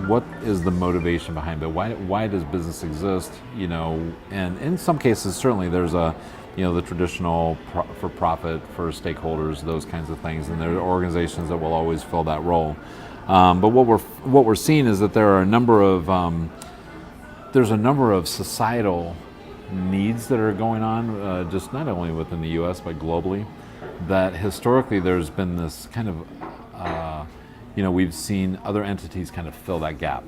what is the motivation behind it? Why does business exist? And in some cases, certainly there's the traditional for profit for stakeholders, those kinds of things, and there are organizations that will always fill that role. But what we're seeing is that there are a number of societal needs that are going on, just not only within the U.S. but globally. That historically there's been this kind of we've seen other entities kind of fill that gap.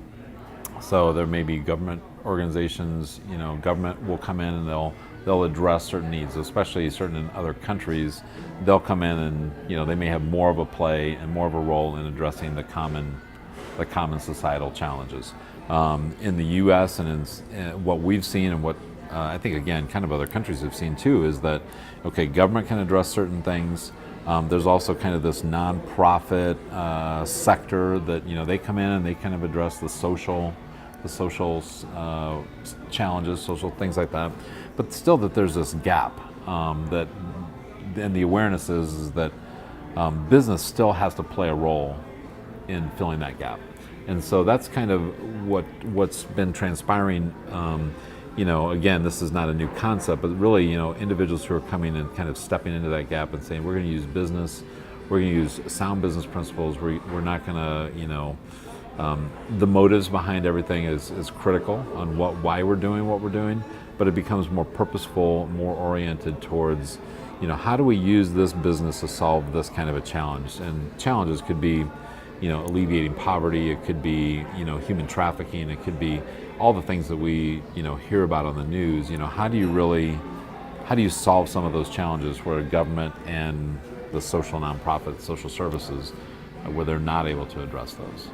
So there may be government organizations, government will come in and they'll address certain needs, especially certain in other countries. They'll come in and they may have more of a play and more of a role in addressing the common societal challenges. In the U.S. and in what we've seen and what I think again kind of other countries have seen too is that government can address certain things. There's also kind of this nonprofit sector that they come in and they kind of address the social challenges, social things like that. But still, that there's this gap and the awareness is that business still has to play a role in filling that gap. And so that's kind of what's been transpiring. Again, this is not a new concept, but really, individuals who are coming and kind of stepping into that gap and saying, we're going to use business, we're going to use sound business principles. We're not going to, the motives behind everything is critical on why we're doing what we're doing, but it becomes more purposeful, more oriented towards, how do we use this business to solve this kind of a challenge? And challenges could be, alleviating poverty. It could be, human trafficking. It could be all the things that we, hear about on the news. How do you solve some of those challenges where government and the social nonprofit, social services, where they're not able to address those?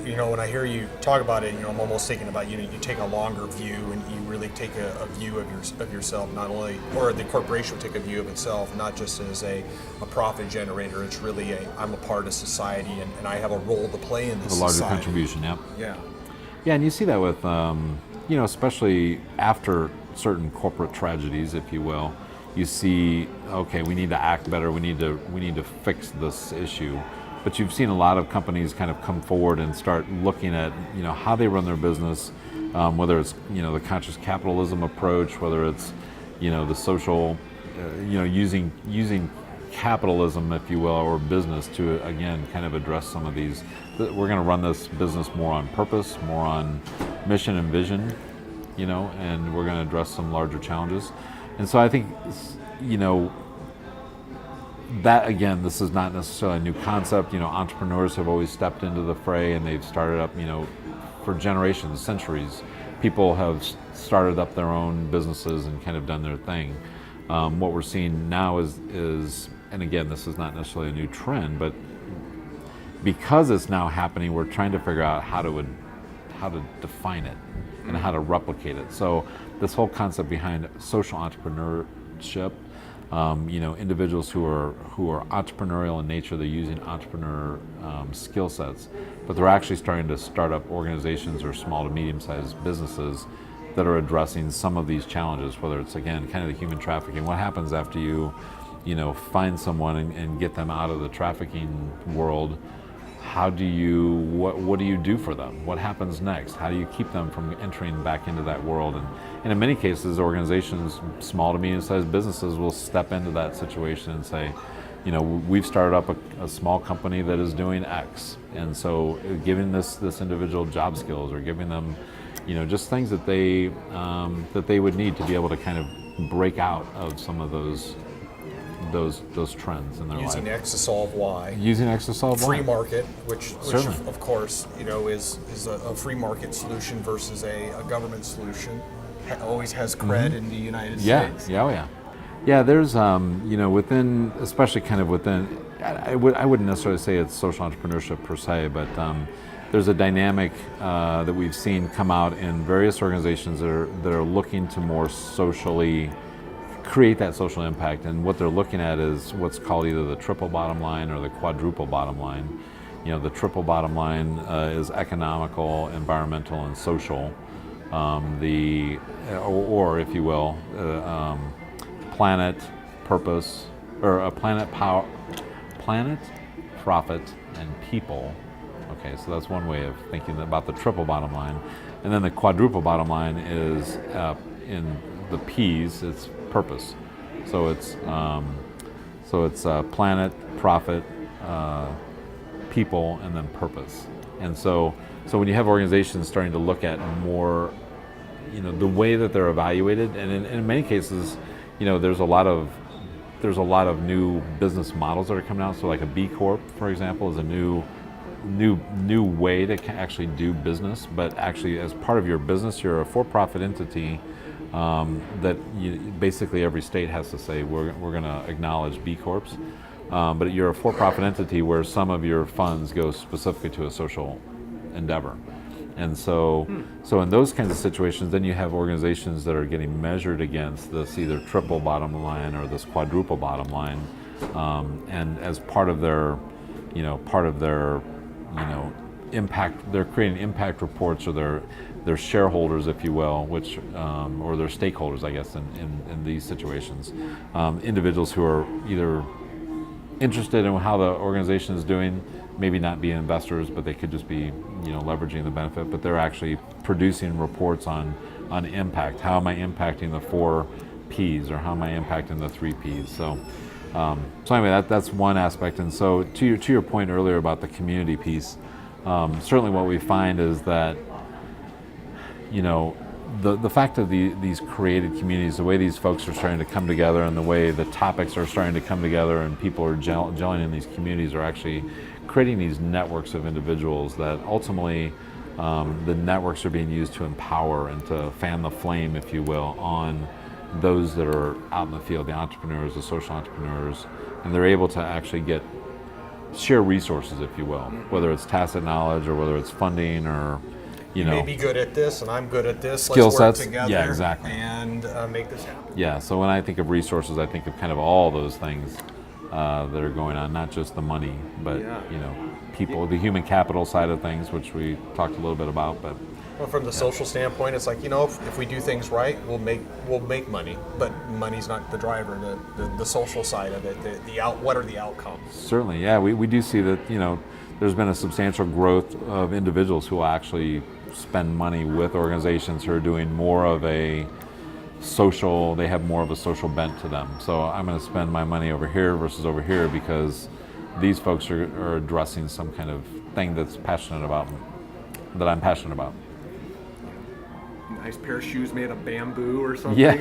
When I hear you talk about it, I'm almost thinking about, you take a longer view and you really take a view of yourself, not only, or the corporation will take a view of itself, not just as a profit generator. It's really I'm a part of society and I have a role to play in this society. A larger society. Contribution, yeah. Yeah. Yeah, and you see that with, especially after certain corporate tragedies, if you will, you see, okay, we need to act better. We need to fix this issue. But you've seen a lot of companies kind of come forward and start looking at, how they run their business, whether it's, the conscious capitalism approach, whether it's, the social, using capitalism, if you will, or business to, again, kind of address some of these. We're going to run this business more on purpose, more on mission and vision, and we're going to address some larger challenges. And so I think, that again, this is not necessarily a new concept. Entrepreneurs have always stepped into the fray and they've started up, for generations, centuries. People have started up their own businesses and kind of done their thing. What we're seeing now is, and again, this is not necessarily a new trend, but because it's now happening, we're trying to figure out how to define it and how to replicate it. So this whole concept behind social entrepreneurship, individuals who are entrepreneurial in nature, they're using entrepreneur skill sets, but they're actually starting to start up organizations or small to medium-sized businesses that are addressing some of these challenges, whether it's, again, kind of the human trafficking. What happens after you find someone and get them out of the trafficking world? What do you do for them? What happens next? How do you keep them from entering back into that world? And in many cases, organizations, small to medium-sized businesses, will step into that situation and say, we've started up a small company that is doing X, and so giving this individual job skills or giving them, just things that they would need to be able to kind of break out of some of those trends in their life. Using X to solve Y. Using X to solve Y. Free market, which Certainly. of course, is a free market solution versus a government solution. Always has cred in the United States. Yeah, there's, within, especially kind of within, I wouldn't necessarily say it's social entrepreneurship per se, but there's a dynamic that we've seen come out in various organizations that are looking to more socially create that social impact, and what they're looking at is what's called either the triple bottom line or the quadruple bottom line. The triple bottom line is economical, environmental, and social. Or if you will, planet, purpose, or a planet, power, planet, profit, and people Okay, so that's one way of thinking about the triple bottom line. And then the quadruple bottom line is in the P's, it's purpose. So it's planet, profit, people, and then purpose. And so when you have organizations starting to look at more, the way that they're evaluated, and in many cases, there's a lot of new business models that are coming out. So like a B Corp, for example, is a new way to actually do business. But actually, as part of your business, you're a for-profit entity that basically every state has to say we're going to acknowledge B Corps. But you're a for-profit entity where some of your funds go specifically to a social endeavor. And so in those kinds of situations, then you have organizations that are getting measured against this either triple bottom line or this quadruple bottom line, and as part of their impact, they're creating impact reports, or their shareholders, if you will, which or their stakeholders, I guess, in these situations, individuals who are either interested in how the organization is doing, maybe not be investors, but they could just be leveraging the benefit, but they're actually producing reports on impact. How am I impacting the 4 P's, or how am I impacting the 3 P's? So anyway, that's one aspect. And so to your point earlier about the community piece, certainly what we find is that the fact of these created communities, the way these folks are starting to come together, and the way the topics are starting to come together, and people are gelling in these communities, are actually creating these networks of individuals that ultimately the networks are being used to empower and to fan the flame, if you will, on those that are out in the field, the entrepreneurs, the social entrepreneurs, and they're able to actually share resources, if you will, whether it's tacit knowledge or whether it's funding or you may be good at this and I'm good at this. Skill Let's work sets. together, Yeah, exactly. and make this happen. Yeah, so when I think of resources, I think of kind of all those things that are going on, not just the money, but people, the human capital side of things, which we talked a little bit about. But well, from the social standpoint, it's like if we do things right, we'll make money, but money's not the driver. The social side of it, what are the outcomes? Certainly, yeah, we do see that there's been a substantial growth of individuals who will actually spend money with organizations who are doing more of a social, they have more of a social bent to them. So I'm going to spend my money over here versus over here because these folks are addressing some kind of thing that I'm passionate about. Nice pair of shoes made of bamboo or something. Yeah,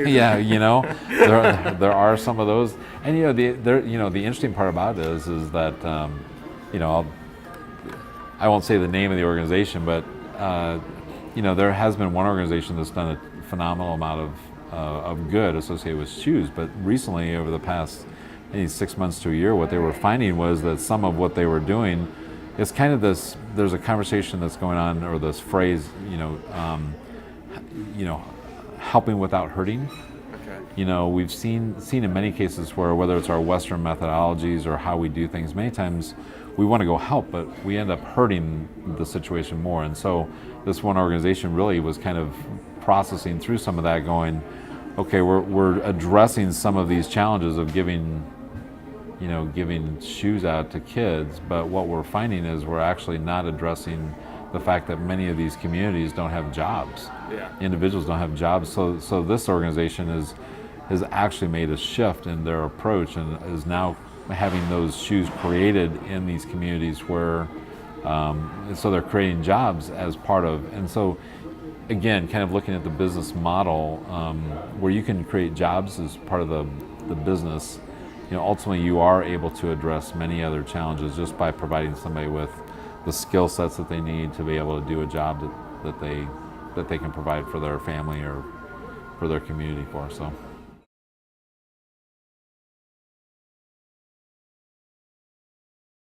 there are some of those, and the interesting part about it is that I won't say the name of the organization, but there has been one organization that's done a phenomenal amount of good associated with shoes. But recently, over the past maybe 6 months to a year, what they were finding was that some of what they were doing is kind of this. There's a conversation that's going on, or this phrase, helping without hurting. Okay. We've seen in many cases where, whether it's our Western methodologies or how we do things, many times we want to go help, but we end up hurting the situation more. And so this one organization really was kind of processing through some of that, going, okay, we're addressing some of these challenges of giving shoes out to kids, but what we're finding is we're actually not addressing the fact that many of these communities don't have jobs. Yeah. Individuals don't have jobs. So this organization has actually made a shift in their approach, and is now having those shoes created in these communities where, so they're creating jobs as part of, and so again, kind of looking at the business model, where you can create jobs as part of the business, ultimately you are able to address many other challenges just by providing somebody with the skill sets that they need to be able to do a job that they can provide for their family or for their community for. So.